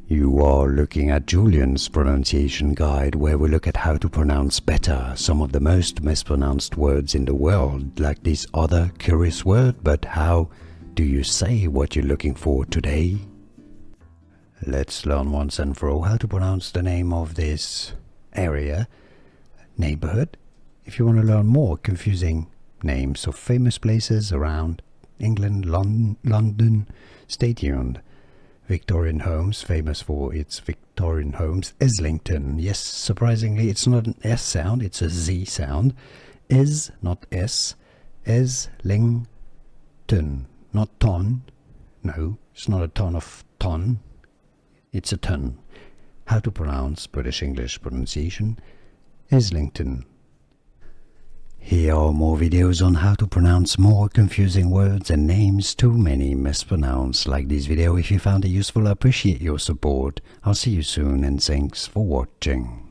You are looking at Julian's pronunciation guide, where we look at how to pronounce better some of the most mispronounced words in the world, like this other curious word. But how do you say what you're looking for today? Let's learn once and for all how to pronounce the name of this area, neighborhood. If you want to learn more confusing names of famous places around England, London, stay tuned. Victorian homes, famous for its Victorian homes. Islington, yes, surprisingly, it's not an S sound, it's a Z sound. Is, not S. Islington, not ton. No, it's not a ton of ton, it's a ton. How to pronounce British English pronunciation, Islington. Here are more videos on how to pronounce more confusing words and names too many mispronounced. Like this video if you found it useful. I appreciate your support. I'll see you soon and thanks for watching.